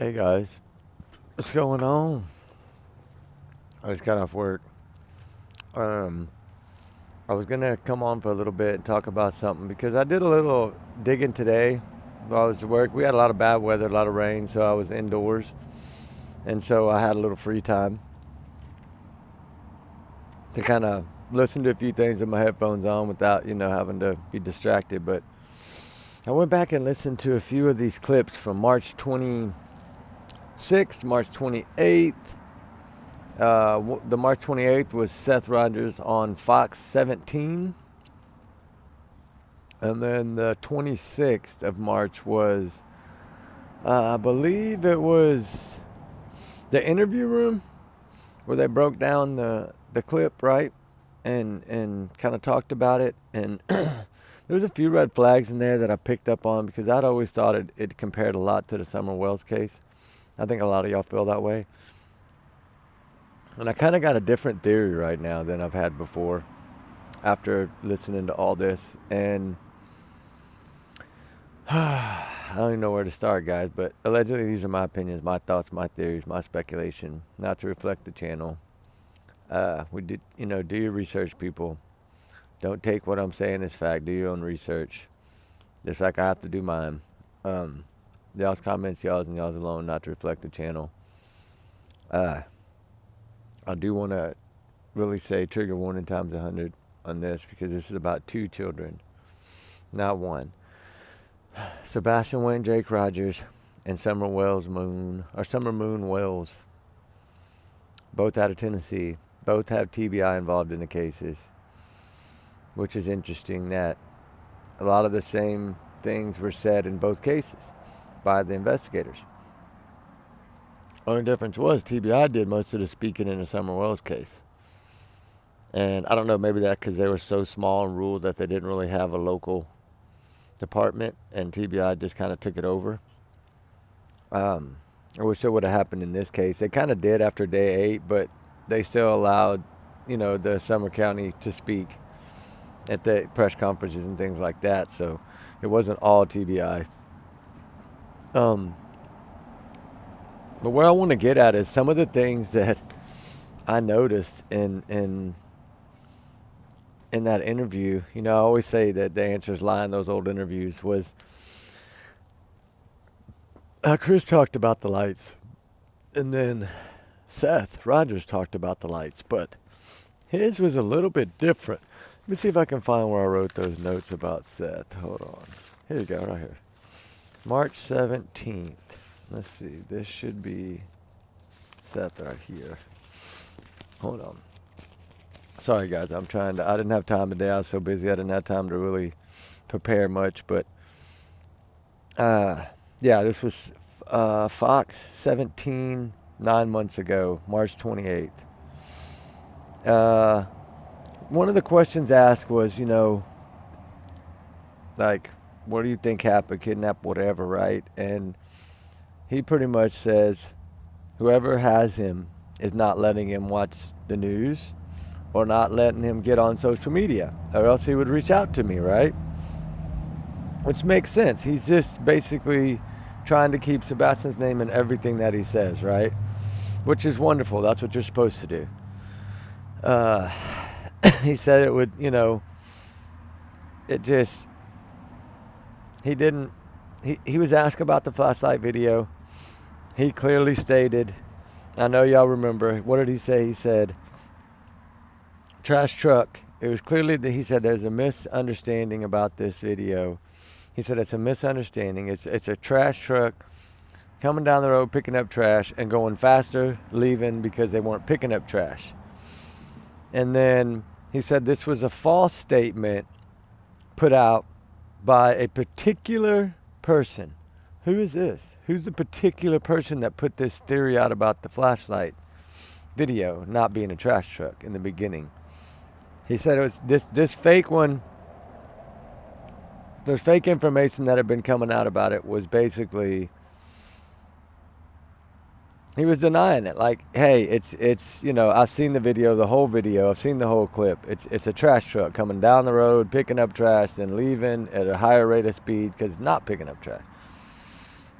Hey guys, what's going on? I just got off work. Um, I was gonna come on for a little bit and talk about something because I did a little digging today while I was at work. We had a lot of bad weather, a lot of rain, so I was indoors, and so I had a little free time to kind of listen to a few things with my headphones on without, having to be distracted. But I went back and listened to a few of these clips from March 26th, March 28th. The March 28th was Seth Rogers on Fox 17. And then the 26th of March was, I believe it was the interview room where they broke down the clip, right? And kind of talked about it. And there was a few red flags in there that I picked up on because I'd always thought it compared a lot to the Summer Wells case. I think a lot of y'all feel that way. And I kind of got a different theory right now than I've had before after listening to all this. And I don't even know where to start, guys, but allegedly these are my opinions, my thoughts, my theories, my speculation, not to reflect the channel. We did, do your research, people. Don't take what I'm saying as fact. Do your own research. Just like I have to do mine. Y'all's comments, y'all's and y'all's alone, not to reflect the channel. I do want to really say trigger warning times 100 on this because this is about two children, not one. Sebastin Wayne Jake Rogers and Summer Moon Wells, both out of Tennessee. Both have TBI involved in the cases, which is interesting that a lot of the same things were said in both cases by the investigators. Only difference was TBI did most of the speaking in the Summer Wells case. And I don't know, maybe that because they were so small and rural that they didn't really have a local department, and TBI just kind of took it over. I wish it would have happened in this case. They kind of did after day 8, but they still allowed, the Summer County to speak at the press conferences and things like that. So it wasn't all TBI. But where I want to get at is some of the things that I noticed in that interview. I always say that the answers lie in those old interviews. Was Chris talked about the lights, and then Seth Rogers talked about the lights, but his was a little bit different. Let me see if I can find where I wrote those notes about Seth. Hold on. Here you go, right here. March 17th. Let's see. This should be Seth right here. Hold on. Sorry, guys. I didn't have time today. I was so busy. I didn't have time to really prepare much. But, this was Fox 17, 9 months ago, March 28th. One of the questions asked was, what do you think happened? Kidnap, whatever, right? And he pretty much says whoever has him is not letting him watch the news or not letting him get on social media, or else he would reach out to me, right? Which makes sense. He's just basically trying to keep Sebastin's name in everything that he says, right? Which is wonderful. That's what you're supposed to do. He said it would, he was asked about the flashlight video. He clearly stated, I know y'all remember, what did he say? He said, trash truck. It was clearly that he said there's a misunderstanding about this video. He said it's a misunderstanding. It's a trash truck coming down the road picking up trash and going faster, leaving because they weren't picking up trash. And then he said this was a false statement put out by a particular person. Who is this? Who's the particular person that put this theory out about the flashlight video not being a trash truck in the beginning? He said it was this fake one. There's fake information that had been coming out about it was basically, he was denying it. Like, hey, it's I've seen the video, the whole video. I've seen the whole clip. It's a trash truck coming down the road, picking up trash, and leaving at a higher rate of speed because it's not picking up trash.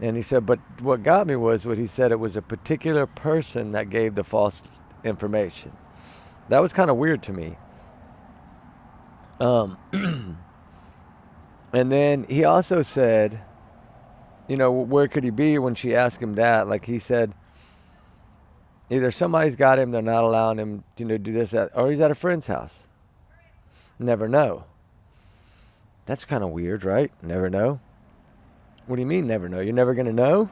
And he said, but what got me was what he said, it was a particular person that gave the false information. That was kind of weird to me. And then he also said, where could he be when she asked him that? Like he said, either somebody's got him, they're not allowing him to do this, that, or he's at a friend's house. Never know. That's kind of weird, right? Never know. What do you mean never know? You're never going to know?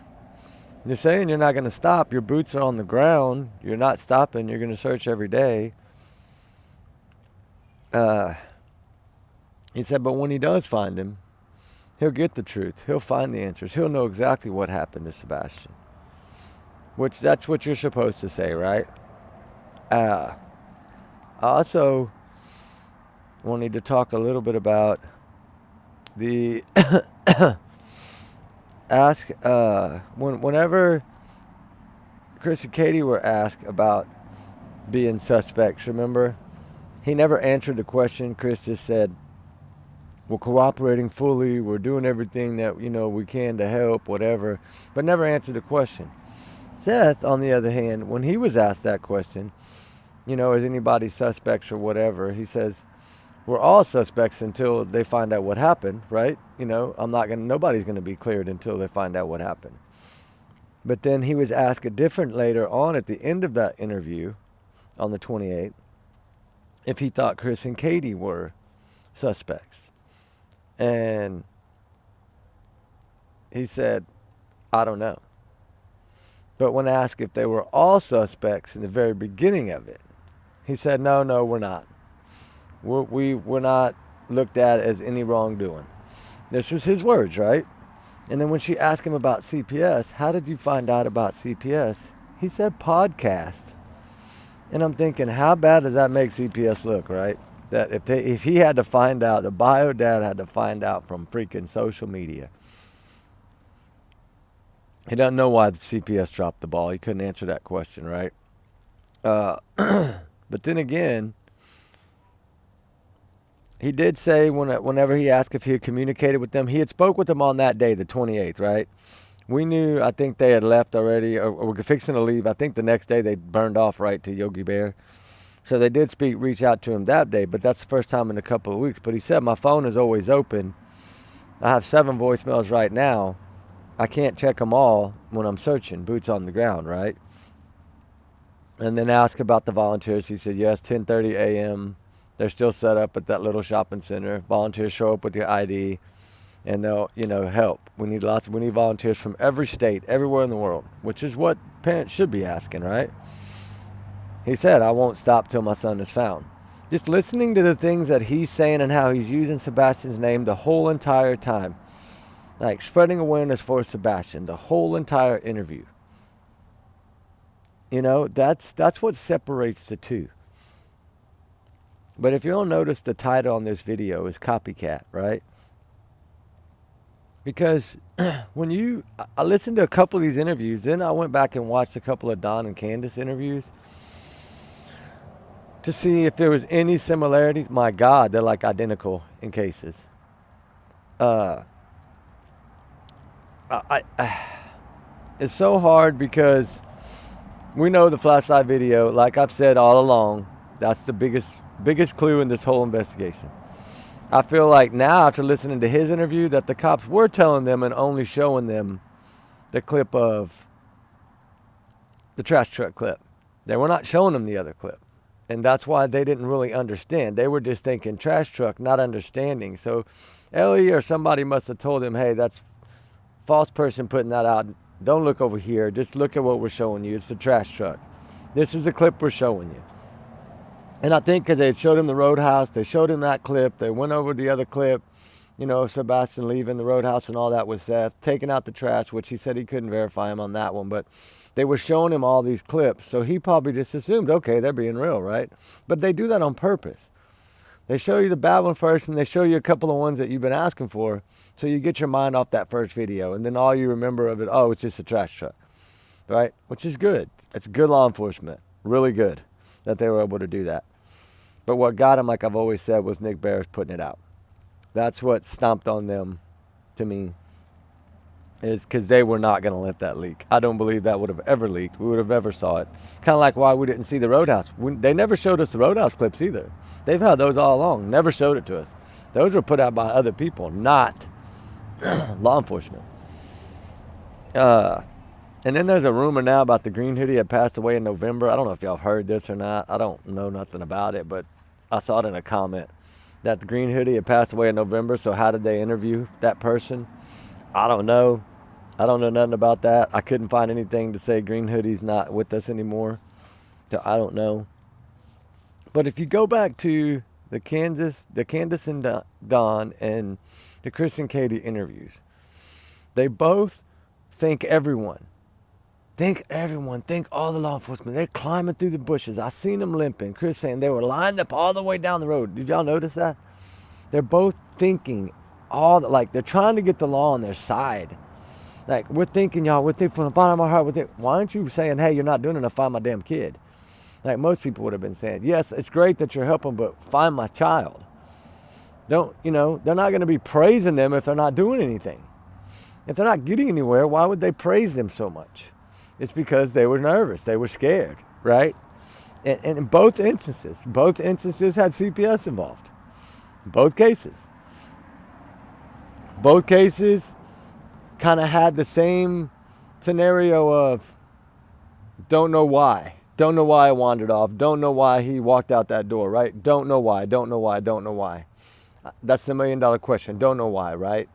You're saying you're not going to stop. Your boots are on the ground. You're not stopping. You're going to search every day. He said, but when he does find him, he'll get the truth. He'll find the answers. He'll know exactly what happened to Sebastin. Which, that's what you're supposed to say, right? I also wanted to talk a little bit about the whenever Chris and Katie were asked about being suspects, remember? He never answered the question. Chris just said, we're cooperating fully, we're doing everything that we can to help, whatever, but never answered the question. Seth, on the other hand, when he was asked that question, is anybody suspects or whatever, he says, we're all suspects until they find out what happened, right? Nobody's going to be cleared until they find out what happened. But then he was asked a different later on at the end of that interview on the 28th if he thought Chris and Katie were suspects. And he said, I don't know. But when asked if they were all suspects in the very beginning of it, he said, no, we're not. We're not looked at as any wrongdoing. This was his words, right? And then when she asked him about CPS, how did you find out about CPS? He said podcast. And I'm thinking, how bad does that make CPS look, right? That if he had to find out, the bio dad had to find out from freaking social media. He doesn't know why the CPS dropped the ball. He couldn't answer that question, right? But then again, he did say whenever he asked if he had communicated with them, he had spoke with them on that day, the 28th, right? We knew, I think they had left already, or were fixing to leave. I think the next day they burned off right to Yogi Bear. So they did reach out to him that day, but that's the first time in a couple of weeks. But he said, my phone is always open. I have 7 voicemails right now. I can't check them all when I'm searching, boots on the ground, right? And then ask about the volunteers. He said, yes, 10:30 a.m., they're still set up at that little shopping center. Volunteers show up with your ID, and they'll, help. We need volunteers from every state, everywhere in the world, which is what parents should be asking, right? He said, I won't stop till my son is found. Just listening to the things that he's saying and how he's using Sebastin's name the whole entire time, like spreading awareness for Sebastin, the whole entire interview. That's what separates the two. But if you'll notice, the title on this video is Copycat, right? Because I listened to a couple of these interviews, then I went back and watched a couple of Don and Candace interviews to see if there was any similarities. My God, they're like identical in cases. It's so hard because we know the flashlight video, like I've said all along, that's the biggest clue in this whole investigation. I feel like now, after listening to his interview, that the cops were telling them and only showing them the clip of the trash truck clip. They were not showing them the other clip. And that's why they didn't really understand. They were just thinking trash truck, not understanding. So Ellie or somebody must have told him, hey, that's false person putting that out. Don't look over here. Just look at what we're showing you. It's the trash truck. This is the clip we're showing you. And I think because they had showed him the roadhouse, they showed him that clip, they went over the other clip, Sebastin leaving the roadhouse and all that with Seth, taking out the trash, which he said he couldn't verify him on that one, but they were showing him all these clips, so he probably just assumed, okay, they're being real, right? But they do that on purpose. They show you the bad one first, and they show you a couple of ones that you've been asking for, so you get your mind off that first video, and then all you remember of it, oh, it's just a trash truck, right? Which is good. It's good law enforcement. Really good that they were able to do that. But what got him, like I've always said, was Nick Barris putting it out. That's what stomped on them, to me. is because they were not going to let that leak. I don't believe that would have ever leaked. We would have ever saw it. Kind of like why we didn't see the Roadhouse. They never showed us the Roadhouse clips either. They've had those all along. Never showed it to us. Those were put out by other people, not law enforcement. And then there's a rumor now about the green hoodie had passed away in November. I don't know if y'all heard this or not. I don't know nothing about it, but I saw it in a comment that the green hoodie had passed away in November. So how did they interview that person? I don't know. I don't know nothing about that. I couldn't find anything to say green hoodie's not with us anymore. So I don't know. But if you go back to the Candace and Don and the Chris and Katie interviews, they both think all the law enforcement. They're climbing through the bushes. I seen them limping. Chris saying they were lined up all the way down the road. Did y'all notice that? They're both thinking like they're trying to get the law on their side. Like we're thinking from the bottom of our heart, why aren't you saying, hey, you're not doing enough, find my damn kid? Like most people would have been saying, yes, it's great that you're helping, but find my child. They're not going to be praising them if they're not doing anything. If they're not getting anywhere, why would they praise them so much? It's because they were nervous. They were scared, right? And in both instances had CPS involved. Both cases. Both cases kind of had the same scenario of don't know why. Don't know why I wandered off. Don't know why he walked out that door, right? Don't know why. Don't know why. Don't know why. That's the $1 million question. Don't know why, right?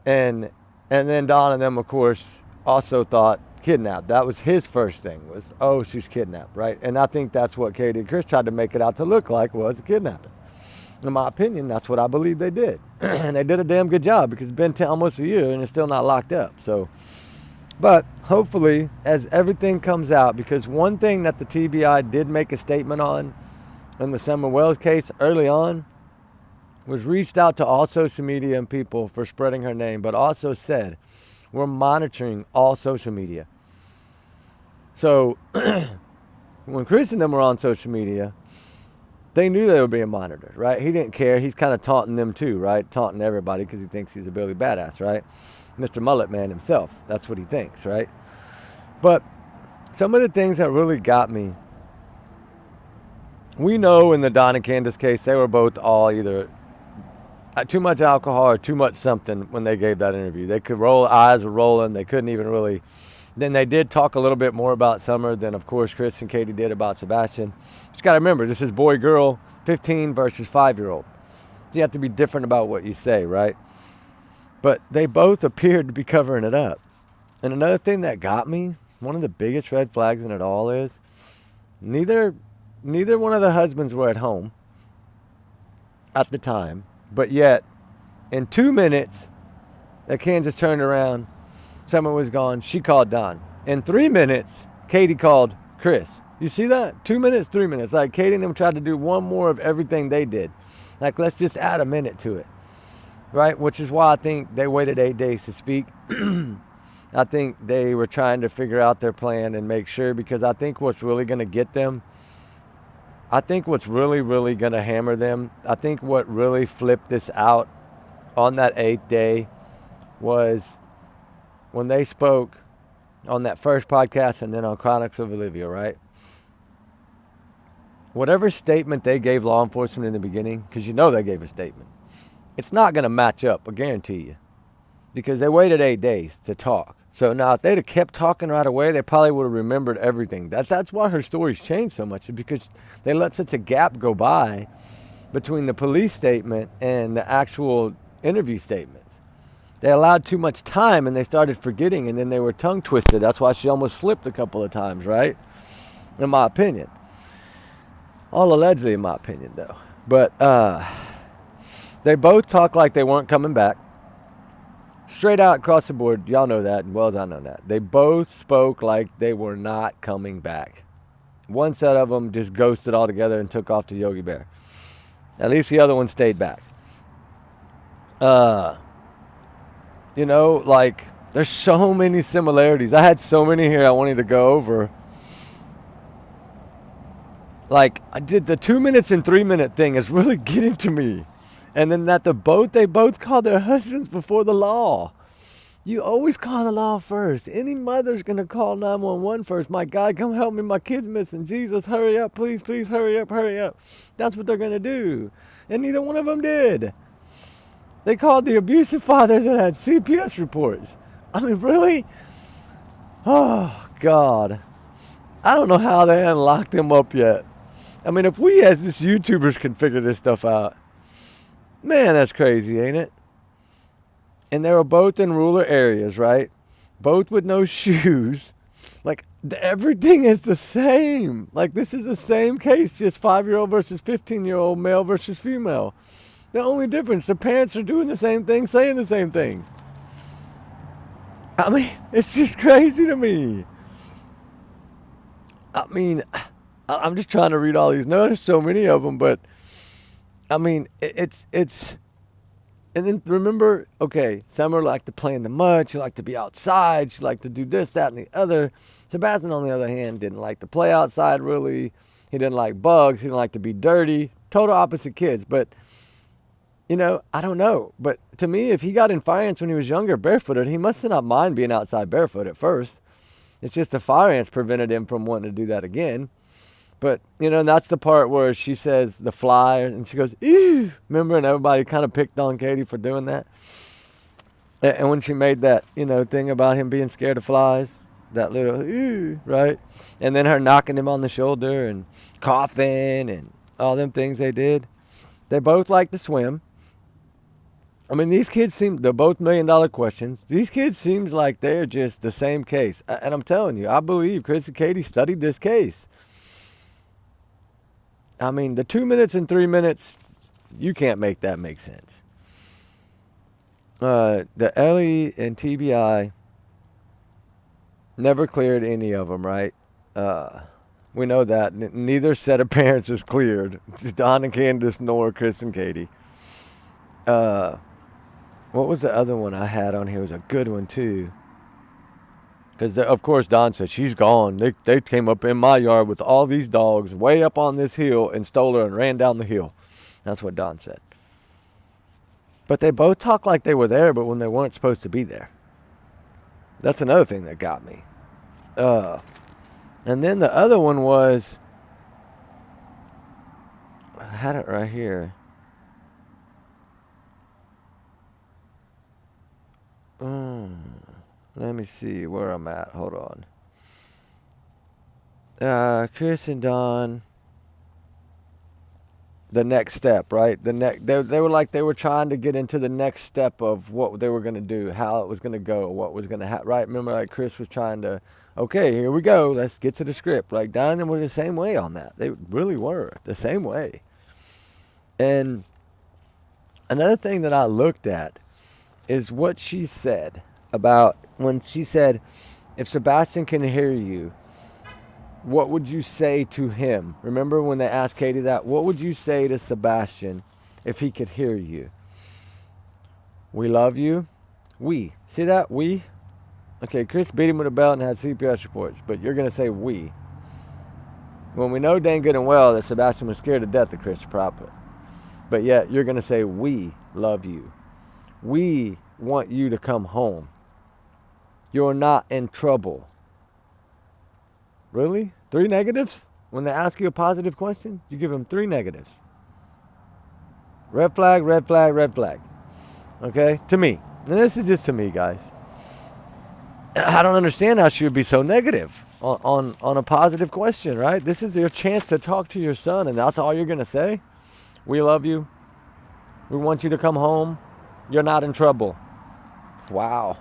And then Don and them, of course, also thought kidnapped. That was his first thing was, oh, she's kidnapped, right? And I think that's what Katie and Chris tried to make it out to look like was a kidnapping. In my opinion, that's what I believe they did. And they did a damn good job because it's been almost a year and it's still not locked up. So, but hopefully, as everything comes out, because one thing that the TBI did make a statement on in the Summer Wells case early on was reached out to all social media and people for spreading her name, but also said, we're monitoring all social media. So when Chris and them were on social media, they knew they were being monitored, right? He didn't care. He's kind of taunting them too, right? Taunting everybody because he thinks he's a Billy Badass, right? Mr. Mullet Man himself. That's what he thinks, right? But some of the things that really got me, we know in the Don and Candace case, they were both all either too much alcohol or too much something when they gave that interview. They could roll, eyes were rolling. They couldn't even really. Then they did talk a little bit more about Summer than, of course, Chris and Katie did about Sebastin. Just got to remember, this is boy-girl, 15 versus 5-year-old. You have to be different about what you say, right? But they both appeared to be covering it up. And another thing that got me, one of the biggest red flags in it all is neither one of the husbands were at home at the time. But yet, in 2 minutes, that Kansas turned around, Summer was gone, she called Don. In 3 minutes, Katie called Chris. You see that? 2 minutes, 3 minutes. Like Katie and them tried to do one more of everything they did. Like, let's just add a minute to it. Right? Which is why I think they waited 8 days to speak. I think they were trying to figure out their plan and make sure, because I think what's really going to get them, I think what's really, really going to hammer them, I think what really flipped this out on that 8th day was when they spoke on that first podcast and then on Chronicles of Olivia, right? Whatever statement they gave law enforcement in the beginning, because you know they gave a statement, it's not going to match up, I guarantee you, because they waited 8 days to talk. So now if they'd have kept talking right away, they probably would have remembered everything. That's why her story's changed so much, because they let such a gap go by between the police statement and the actual interview statements. They allowed too much time and they started forgetting, and then they were tongue twisted. That's why she almost slipped a couple of times, right? In my opinion. All allegedly in my opinion, though. But they both talked like they weren't coming back. Straight out across the board, y'all know that, and well as I know that. They both spoke like they were not coming back. One set of them just ghosted altogether and took off to Yogi Bear. At least the other one stayed back. You know, like, there's so many similarities. I had so many here I wanted to go over. Like, I did the 2 minutes and 3 minute thing is really getting to me. And then that they both called their husbands before the law. You always call the law first. Any mother's going to call 911 first. My God, come help me. My kid's missing. Jesus, hurry up. Please, please, hurry up, hurry up. That's what they're going to do. And neither one of them did. They called the abusive fathers that had CPS reports. I mean, really? Oh, God. I don't know how they hadn't locked them up yet. I mean, if we as this YouTubers can figure this stuff out, man, that's crazy, ain't it? And they were both in rural areas, right? Both with no shoes. Like, everything is the same. Like, this is the same case, just 5-year-old versus 15-year-old, male versus female. The only difference, the parents are doing the same thing, saying the same thing. I mean, it's just crazy to me. I mean, I'm just trying to read all these notes. There's so many of them, but I mean, it's. And then remember, okay, Summer liked to play in the mud. She liked to be outside. She liked to do this, that, and the other. Sebastin, on the other hand, didn't like to play outside, really. He didn't like bugs. He didn't like to be dirty. Total opposite kids. But, you know, I don't know. But to me, if he got in fire ants when he was younger, barefooted, he must not mind being outside barefoot at first. It's just the fire ants prevented him from wanting to do that again. But, you know, and that's the part where she says the fly, and she goes, ew. Remember, and everybody kind of picked on Katie for doing that. And when she made that, you know, thing about him being scared of flies, that little, ew, right? And then her knocking him on the shoulder and coughing and all them things they did. They both like to swim. I mean, these kids they're both $1 million questions. These kids seems like they're just the same case. And I'm telling you, I believe Chris and Katie studied this case. I mean, the 2 minutes and 3 minutes, you can't make that make sense. The LE and TBI never cleared any of them, right? We know that. Neither set of parents is cleared. Don and Candace, nor Chris and Katie. What was the other one I had on here? It was a good one, too. Because, of course, Don said, she's gone. They came up in my yard with all these dogs way up on this hill and stole her and ran down the hill. That's what Don said. But they both talked like they were there, but when they weren't supposed to be there. That's another thing that got me. And then the other one was, I had it right here. Let me see where I'm at. Hold on. Chris and Don. The next step, right? They were like they were trying to get into the next step of what they were going to do, how it was going to go, what was going to happen, right? Remember, like Chris was trying to, okay, here we go. Let's get to the script. Like Don and them were the same way on that. They really were the same way. And another thing that I looked at is what she said about when she said, if Sebastin can hear you, what would you say to him? Remember when they asked Katie that? What would you say to Sebastin if he could hear you? We love you. We. See that? We? Okay, Chris beat him with a belt and had CPS reports, but you're going to say we. When we know dang good and well that Sebastin was scared to death of Chris Prophet. But yet, you're going to say we love you. We want you to come home. You're not in trouble. Really? 3 negatives? When they ask you a positive question, you give them 3 negatives. Red flag, red flag, red flag. Okay? To me. And this is just to me, guys. I don't understand how she would be so negative on a positive question, right? This is your chance to talk to your son, and that's all you're going to say? We love you. We want you to come home. You're not in trouble. Wow.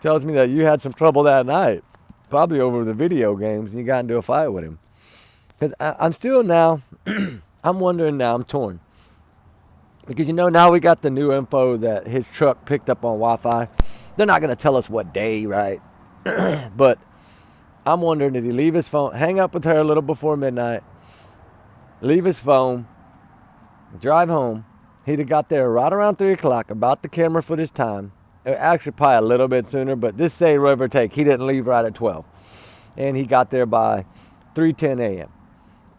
Tells me that you had some trouble that night. Probably over the video games, and you got into a fight with him. Because I'm still now, I'm wondering now, I'm torn. Because, you know, now we got the new info that his truck picked up on Wi-Fi. They're not going to tell us what day, right? But I'm wondering, did he leave his phone, hang up with her a little before midnight, leave his phone, drive home. He'd have got there right around 3 o'clock, about the camera footage time. Actually, probably a little bit sooner, but just say whatever take. He didn't leave right at 12. And he got there by 3:10 a.m.,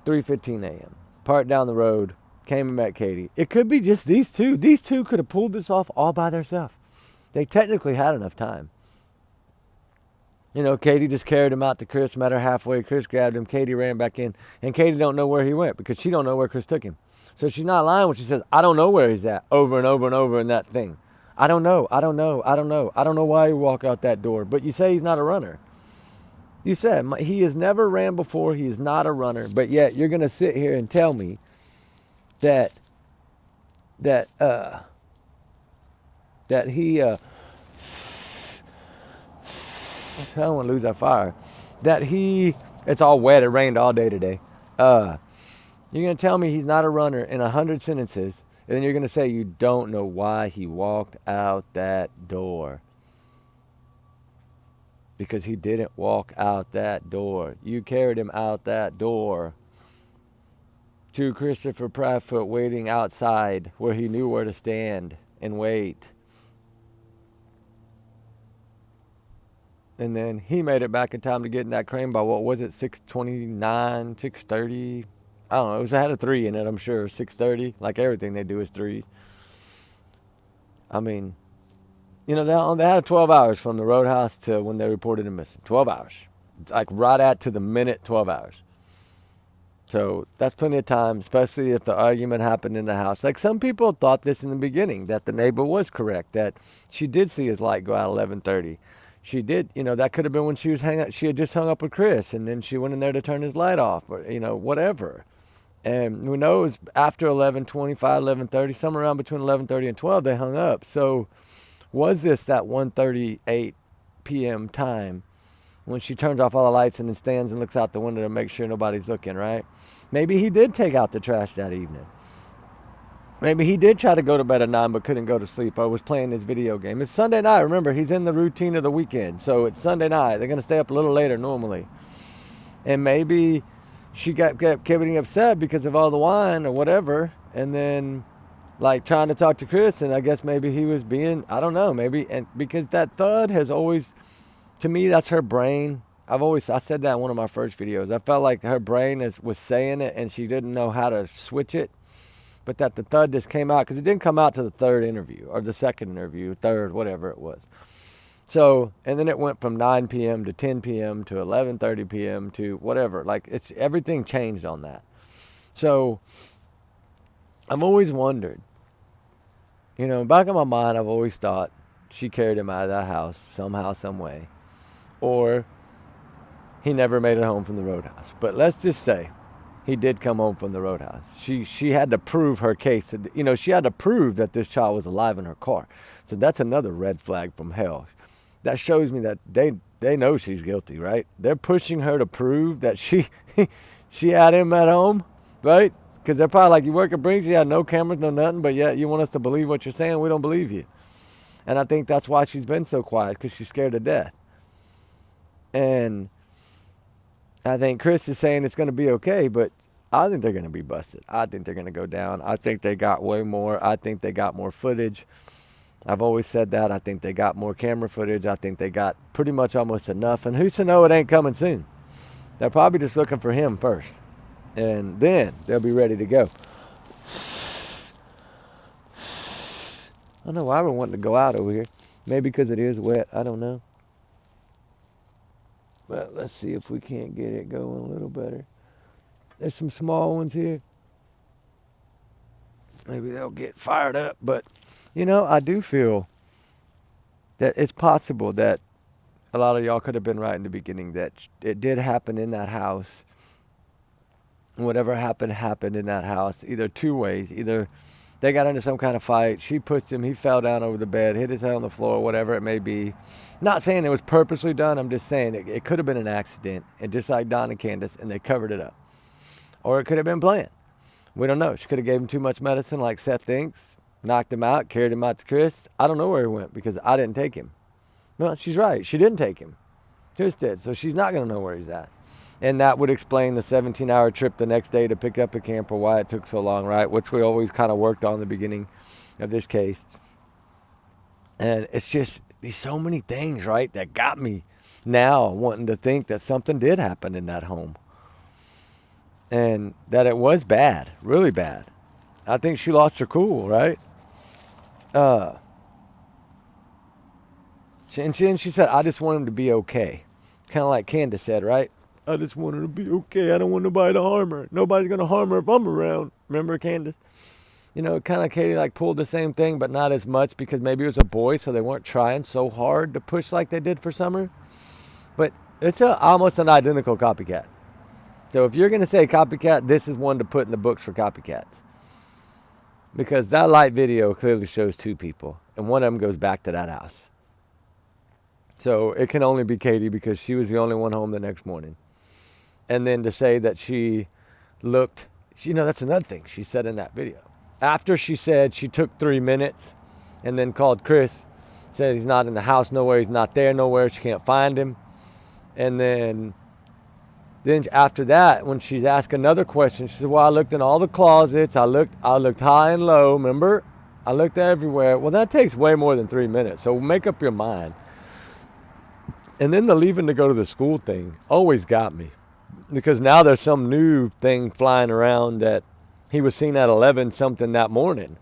3:15 a.m. Parked down the road, came and met Katie. It could be just these two. These two could have pulled this off all by themselves. They technically had enough time. Katie just carried him out to Chris, met her halfway. Chris grabbed him. Katie ran back in. And Katie don't know where he went because she don't know where Chris took him. So she's not lying when she says, I don't know where he's at, over and over and over in that thing. I don't know. I don't know why he walked out that door. But you say he's not a runner. You said he has never ran before. He is not a runner. But yet you're going to sit here and tell me that he, I don't want to lose that fire, it's all wet. It rained all day today. You're going to tell me he's not a runner in 100 sentences, and then you're going to say you don't know why he walked out that door. Because he didn't walk out that door. You carried him out that door to Christopher Prattfoot waiting outside where he knew where to stand and wait. And then he made it back in time to get in that crane by, what was it, 6:29, 6:30? I don't know. It had a 3 in it, I'm sure. 6:30. Like everything they do is 3s. I mean, they had 12 hours from the roadhouse to when they reported him missing. 12 hours. Like right at to the minute, 12 hours. So that's plenty of time, especially if the argument happened in the house. Like some people thought this in the beginning, that the neighbor was correct, that she did see his light go out at 11:30. She did, that could have been when she had just hung up with Chris, and then she went in there to turn his light off, or, whatever. And we know it was after 11:25, 11:30, somewhere around between 11:30 and 12, they hung up. So was this that 1:38 p.m. time when she turns off all the lights and then stands and looks out the window to make sure nobody's looking, right? Maybe he did take out the trash that evening. Maybe he did try to go to bed at 9 but couldn't go to sleep or was playing his video game. It's Sunday night. Remember, he's in the routine of the weekend. So it's Sunday night. They're going to stay up a little later normally. And maybe she kept getting upset because of all the wine or whatever. And then like trying to talk to Chris. And I guess maybe he was being, I don't know, maybe. And because that thud has always, to me, that's her brain. I said that in one of my first videos. I felt like her brain was saying it and she didn't know how to switch it. But that the thud just came out, because it didn't come out to the third interview, or the second interview, third, whatever it was. So, and then it went from 9 p.m. to 10 p.m. to 11:30 p.m. to whatever. Like, everything changed on that. So, I've always wondered, back in my mind, I've always thought she carried him out of that house somehow, some way. Or he never made it home from the roadhouse. But let's just say he did come home from the roadhouse. She had to prove her case. She had to prove that this child was alive in her car. So that's another red flag from hell. That shows me that they know she's guilty, right? They're pushing her to prove that she had him at home, right? Because they're probably like, you work at Brinks, you had no cameras, no nothing, but yet you want us to believe what you're saying. We don't believe you. And I think that's why she's been so quiet, because she's scared to death. And I think Chris is saying it's going to be okay, but I think they're going to be busted. I think they're going to go down. I think they got way more. I think they got more footage. I've always said that. I think they got more camera footage. I think they got pretty much almost enough. And who's to know it ain't coming soon? They're probably just looking for him first. And then they'll be ready to go. I don't know why we're wanting to go out over here. Maybe because it is wet. I don't know. But let's see if we can't get it going a little better. There's some small ones here. Maybe they'll get fired up. But, I do feel that it's possible that a lot of y'all could have been right in the beginning, that it did happen in that house. Whatever happened in that house, either two ways. Either they got into some kind of fight, she pushed him, he fell down over the bed, hit his head on the floor, whatever it may be. Not saying it was purposely done, I'm just saying it could have been an accident, and just like Don and Candace, and they covered it up. Or it could have been planned. We don't know. She could have gave him too much medicine like Seth thinks, knocked him out, carried him out to Chris. I don't know where he went because I didn't take him. No, she's right. She didn't take him. Chris did. So she's not going to know where he's at. And that would explain the 17-hour trip the next day to pick up a camper, why it took so long, right? Which we always kind of worked on in the beginning of this case. And it's just these so many things, right, that got me now wanting to think that something did happen in that home. And that it was bad, really bad. I think she lost her cool, right? And she said, I just want him to be okay. Kind of like Candace said, right? I just want her to be okay. I don't want nobody to harm her. Nobody's going to harm her if I'm around. Remember Candace? You know, kind of Katie like pulled the same thing, but not as much because maybe it was a boy, so they weren't trying so hard to push like they did for Summer. But it's almost an identical copycat. So if you're going to say copycat, this is one to put in the books for copycats. Because that light video clearly shows two people, and one of them goes back to that house. So it can only be Katie because she was the only one home the next morning. And then to say that she looked, you know, that's another thing she said in that video. After she said she took 3 minutes and then called Chris, said he's not in the house nowhere, he's not there nowhere, she can't find him. And then after that, when she's asked another question, she said, well, I looked in all the closets, I looked high and low, remember? I looked everywhere. Well, that takes way more than 3 minutes, so make up your mind. And then the leaving to go to the school thing always got me. Because now there's some new thing flying around that he was seen at 11 something that morning.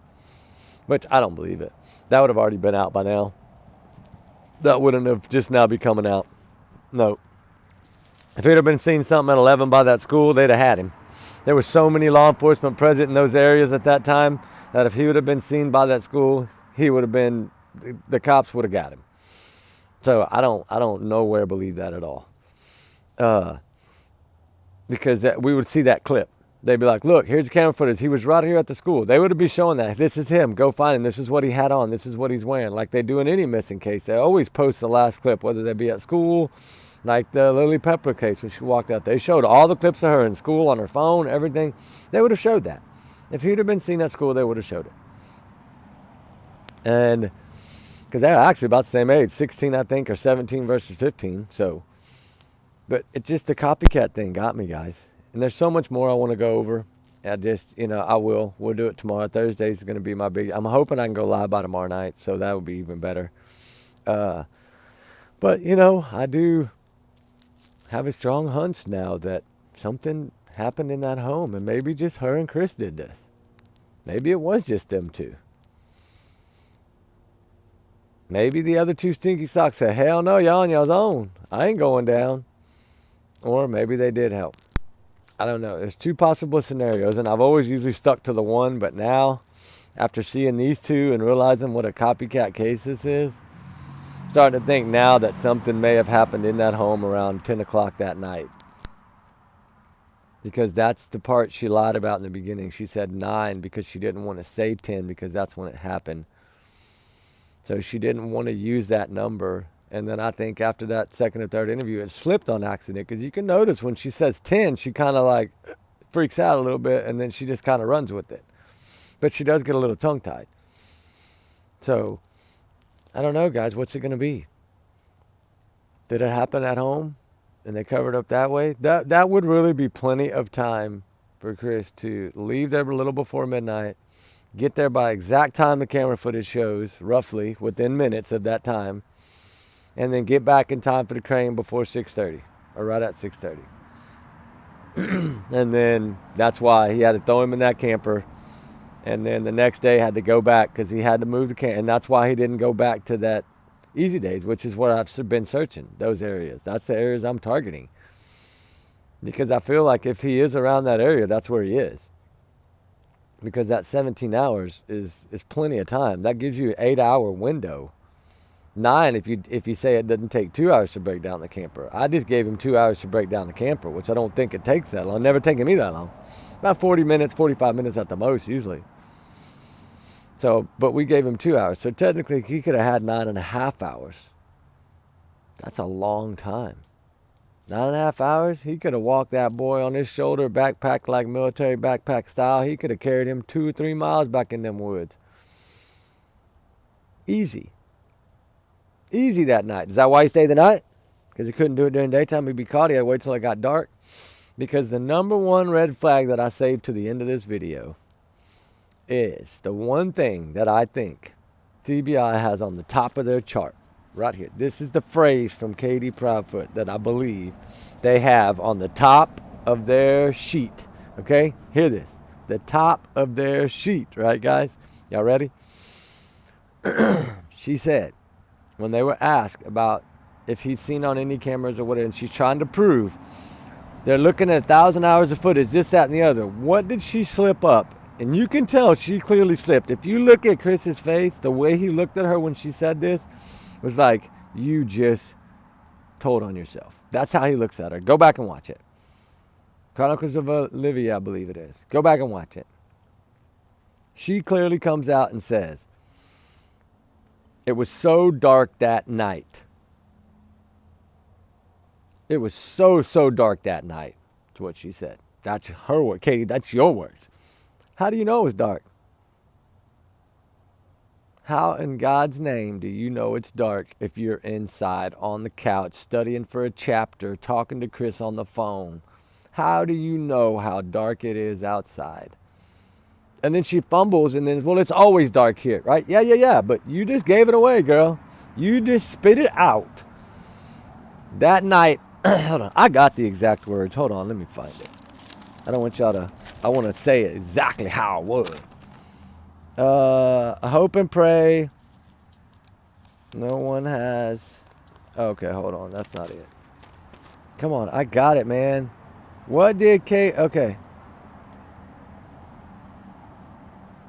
Which I don't believe it. That would have already been out by now. That wouldn't have just now be coming out. No. If he'd have been seen something at 11 by that school, they'd have had him. There were so many law enforcement present in those areas at that time that if he would have been seen by that school, he would have been, the cops would have got him. So I don't nowhere believe that at all. Because we would see that clip. They'd be like, look, here's the camera footage. He was right here at the school. They would be showing that. This is him. Go find him. This is what he had on. This is what he's wearing. Like they do in any missing case. They always post the last clip, whether they be at school, like the Lily Pepper case when she walked out. They showed all the clips of her in school, on her phone, everything. They would have showed that. If he'd have been seen at school, they would have showed it. And because they're actually about the same age, 16, I think, or 17 versus 15. So, but it's just the copycat thing got me, guys. And there's so much more I want to go over. I just, we'll do it tomorrow. Thursday is going to be my big, I'm hoping I can go live by tomorrow night. So that would be even better. But, I do have a strong hunch now that something happened in that home. And maybe just her and Chris did this. Maybe it was just them two. Maybe the other two stinky socks said, hell no, y'all on y'all's own. I ain't going down. Or maybe they did help. I don't know. There's two possible scenarios, and I've always usually stuck to the one, but now, after seeing these two and realizing what a copycat case this is, starting to think now that something may have happened in that home around 10 o'clock that night. Because that's the part she lied about in the beginning. She said 9 because she didn't want to say 10 because that's when it happened. So she didn't want to use that number. And then I think after that second or third interview, it slipped on accident. Because you can notice when she says 10, she kind of like freaks out a little bit. And then she just kind of runs with it. But she does get a little tongue-tied. So, I don't know, guys. What's it going to be? Did it happen at home? And they covered up that way? That would really be plenty of time for Chris to leave there a little before midnight. Get there by exact time the camera footage shows, roughly, within minutes of that time. And then get back in time for the crane before 6:30, or right at 6:30. And then that's why he had to throw him in that camper. And then the next day had to go back because he had to move the camper. And that's why he didn't go back to that Easy Days, which is what I've been searching, those areas. That's the areas I'm targeting. Because I feel like if he is around that area, that's where he is. Because that 17 hours is plenty of time. That gives you an 8-hour window. 9 if you say it doesn't take 2 hours to break down the camper. I just gave him 2 hours to break down the camper, which I don't think it takes that long. Never taken me that long. About 40 minutes, 45 minutes at the most, usually. So, but we gave him 2 hours. So technically, he could have had 9.5 hours. That's a long time. 9.5 hours? He could have walked that boy on his shoulder, backpack like military backpack style. He could have carried him 2 or 3 miles back in them woods. Easy. Easy that night. Is that why he stayed the night? Because he couldn't do it during daytime. He'd be caught. He had to wait till it got dark. Because the number one red flag that I saved to the end of this video is the one thing that I think TBI has on the top of their chart. Right here. This is the phrase from Katie Proudfoot that I believe they have on the top of their sheet. Okay? Hear this. The top of their sheet. Right, guys? Y'all ready? She said, when they were asked about if he's seen on any cameras or whatever, and she's trying to prove. They're looking at 1,000 hours of footage, this, that, and the other. What did she slip up? And you can tell she clearly slipped. If you look at Chris's face, the way he looked at her when she said this was like, you just told on yourself. That's how he looks at her. Go back and watch it. Chronicles of Olivia, I believe it is. Go back and watch it. She clearly comes out and says, it was so dark that night. It was so dark that night. That's what she said. That's her word. Katie, that's your words. How do you know it was dark? How in God's name do you know it's dark if you're inside on the couch studying for a chapter, talking to Chris on the phone? How do you know how dark it is outside? And then she fumbles and then, well, it's always dark here, right? Yeah. But you just gave it away, girl. You just spit it out. That night, hold on. I got the exact words. Hold on. Let me find it. I don't want y'all to, I want to say it exactly how it was. I hope and pray no one has. Okay, hold on. That's not it. Come on. I got it, man. What did Kate? Okay.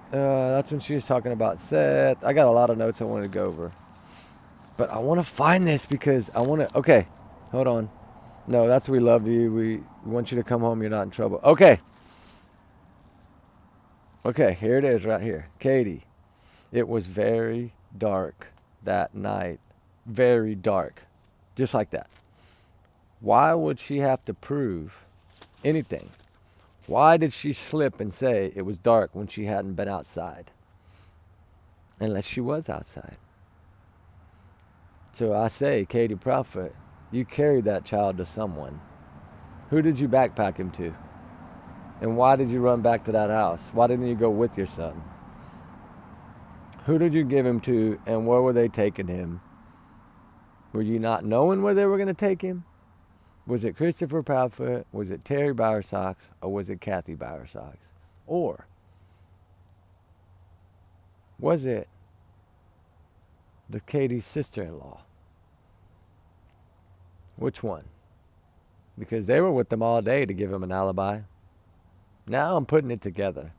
That's when she was talking about Seth. I got a lot of notes I wanted to go over. But I want to find this because I want to. Okay. Hold on. No, that's we love you. We want you to come home. You're not in trouble. Okay. Okay, here it is right here. Katie, it was very dark that night. Very dark. Just like that. Why would she have to prove anything? Why did she slip and say it was dark when she hadn't been outside? Unless she was outside. So I say, Katie Prophet, you carried that child to someone. Who did you backpack him to? And why did you run back to that house? Why didn't you go with your son? Who did you give him to and where were they taking him? Were you not knowing where they were going to take him? Was it Christopher Proudfoot? Was it Terry Bowersox? Or was it Kathy Bowersox? Or was it the Katie's sister-in-law? Which one? Because they were with them all day to give him an alibi. Now I'm putting it together.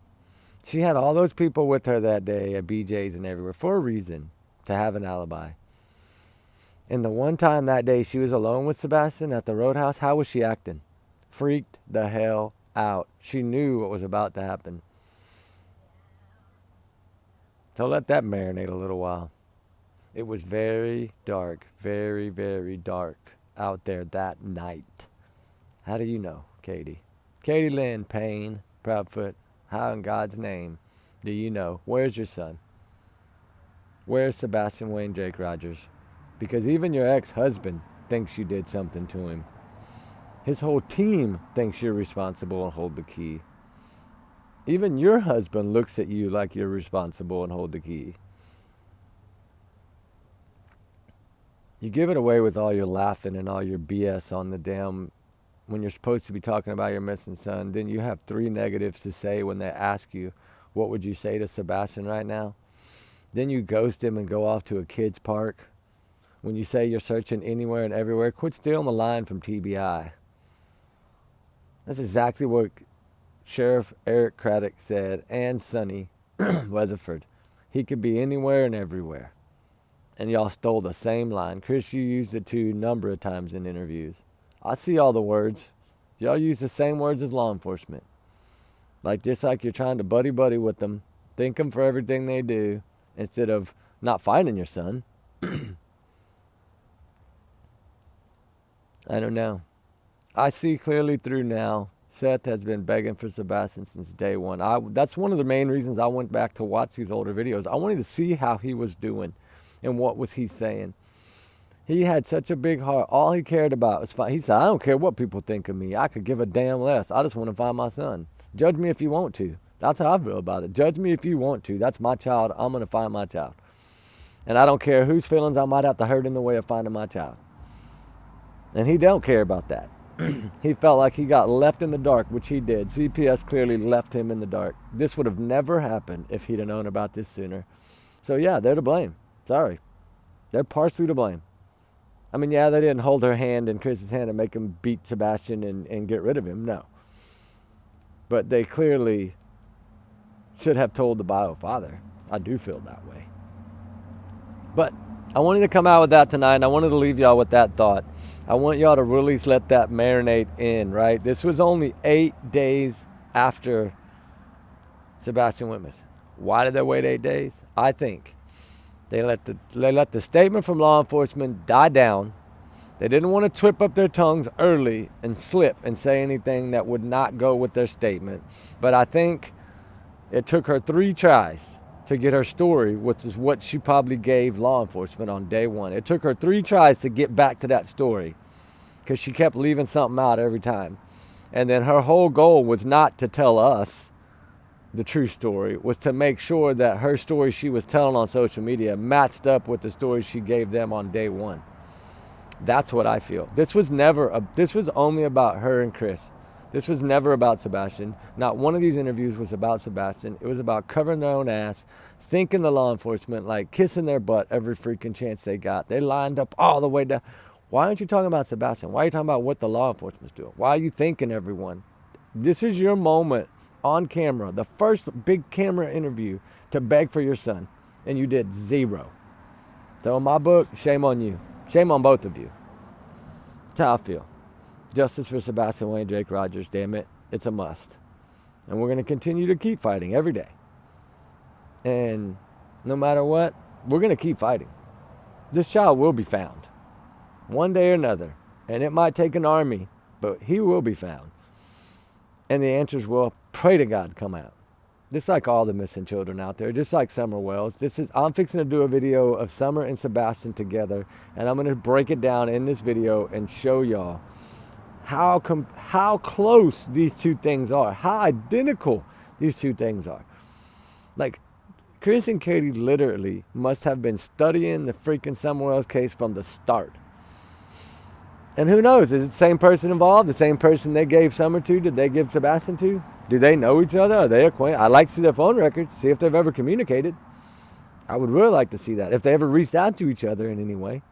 She had all those people with her that day at BJ's and everywhere for a reason, to have an alibi. And the one time that day she was alone with Sebastin at the Roadhouse, how was she acting? Freaked the hell out. She knew what was about to happen. So let that marinate a little while. It was very dark, very, very dark out there that night. How do you know, Katie? Katie Lynn Payne, Proudfoot, how in God's name do you know? Where's your son? Where's Sebastin Wayne Jake Rogers? Because even your ex-husband thinks you did something to him. His whole team thinks you're responsible and hold the key. Even your husband looks at you like you're responsible and hold the key. You give it away with all your laughing and all your BS on the damn, when you're supposed to be talking about your missing son. Then you have 3 negatives to say when they ask you, what would you say to Sebastin right now? Then you ghost him and go off to a kid's park. When you say you're searching anywhere and everywhere, quit stealing the line from TBI. That's exactly what Sheriff Eric Craddock said, and Sonny Weatherford. He could be anywhere and everywhere. And y'all stole the same line. Chris, you used it too a number of times in interviews. I see all the words. Y'all use the same words as law enforcement. Just like you're trying to buddy with them, thank them for everything they do, instead of not finding your son. I don't know. I see clearly through now. Seth has been begging for Sebastin since day one. That's one of the main reasons I went back to watch these older videos. I wanted to see how he was doing and what was he saying. He had such a big heart. All he cared about was fine. He said, I don't care what people think of me. I could give a damn less. I just want to find my son. Judge me if you want to. That's how I feel about it. Judge me if you want to. That's my child. I'm going to find my child. And I don't care whose feelings I might have to hurt in the way of finding my child. And he don't care about that. He felt like he got left in the dark, which he did. CPS clearly left him in the dark. This would have never happened if he'd have known about this sooner. So yeah, they're to blame. Sorry. They're partially to blame. I mean, yeah, they didn't hold her hand and Chris's hand and make him beat Sebastin and get rid of him. No. But they clearly should have told the bio father. I do feel that way. But I wanted to come out with that tonight, and I wanted to leave y'all with that thought. I want y'all to really let that marinate in, right? This was only 8 days after Sebastin went missing. Why did they wait 8 days? I think they let the statement from law enforcement die down. They didn't want to twip up their tongues early and slip and say anything that would not go with their statement. But I think it took her 3 tries to get her story, which is what she probably gave law enforcement on day 1. It took her 3 tries to get back to that story because she kept leaving something out every time. And then her whole goal was not to tell us the true story, was to make sure that her story she was telling on social media matched up with the story she gave them on day 1. That's what I feel. This was only about her and Chris. This was never about Sebastin. Not one of these interviews was about Sebastin. It was about covering their own ass, thinking the law enforcement, like kissing their butt every freaking chance they got. They lined up all the way down. Why aren't you talking about Sebastin? Why are you talking about what the law enforcement's doing? Why are you thinking everyone? This is your moment on camera, the first big camera interview to beg for your son, and you did 0. So in my book, shame on you. Shame on both of you. That's how I feel. Justice for Sebastin Wayne, Jake Rogers, damn it. It's a must. And we're going to continue to keep fighting every day. And no matter what, we're going to keep fighting. This child will be found. One day or another. And it might take an army, but he will be found. And the answers will, pray to God, come out. Just like all the missing children out there, just like Summer Wells. I'm fixing to do a video of Summer and Sebastin together, and I'm going to break it down in this video and show y'all how close these two things are, how identical these two things are. Like, Chris and Katie literally must have been studying the freaking Summer Wells case from the start. And who knows, is it the same person involved, the same person they gave Summer to, did they give Sebastin to? Do they know each other? Are they acquainted? I'd like to see their phone records, see if they've ever communicated. I would really like to see that, if they ever reached out to each other in any way.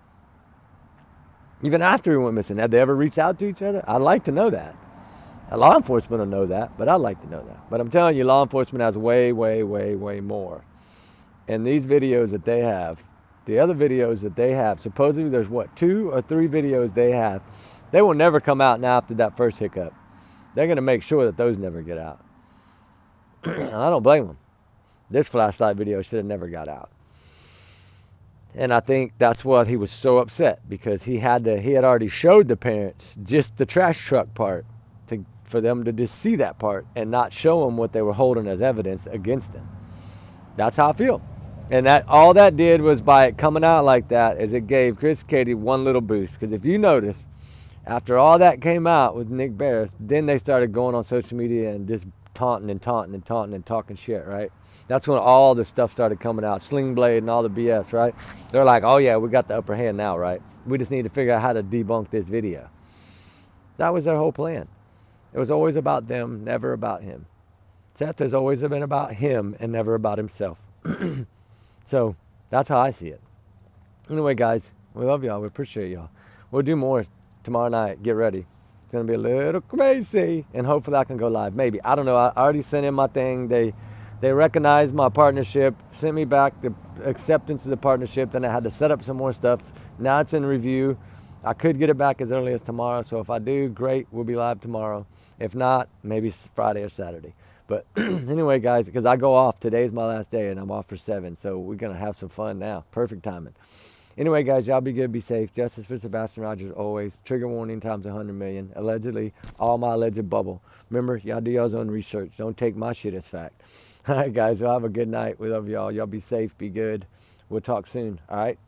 Even after he went missing, had they ever reached out to each other? I'd like to know that. Law enforcement will know that, but I'd like to know that. But I'm telling you, law enforcement has way, way, way, way more. And these videos that they have, the other videos that they have, supposedly there's 2 or 3 videos they have. They will never come out now after that first hiccup. They're going to make sure that those never get out. And I don't blame them. This flashlight video should have never got out. And I think that's why he was so upset, because he had already showed the parents just the trash truck part for them to just see that part and not show them what they were holding as evidence against him. That's how I feel. And that all that did was, by it coming out like that, is it gave Chris and Katie one little boost. Because if you notice, after all that came out with Nick Barris, then they started going on social media and just taunting and talking shit, right? That's when all the stuff started coming out, Sling Blade and all the BS, right? They're like, oh yeah, we got the upper hand now, right? We just need to figure out how to debunk this video. That was their whole plan. It was always about them, never about him. Seth has always been about him and never about himself. So that's how I see it. Anyway, guys, we love y'all. We appreciate y'all. We'll do more tomorrow night. Get ready. It's going to be a little crazy, and hopefully I can go live. Maybe. I don't know. I already sent in my thing. They recognized my partnership, sent me back the acceptance of the partnership. Then I had to set up some more stuff. Now it's in review. I could get it back as early as tomorrow. So if I do, great. We'll be live tomorrow. If not, maybe Friday or Saturday. But anyway, guys, because I go off. Today's my last day, and I'm off for 7. So we're going to have some fun now. Perfect timing. Anyway, guys, y'all be good, be safe. Justice for Sebastin Rogers always. Trigger warning times 100 million. Allegedly, all my alleged bubble. Remember, y'all do y'all's own research. Don't take my shit as fact. All right, guys, well, have a good night. We love y'all. Y'all be safe, be good. We'll talk soon, all right?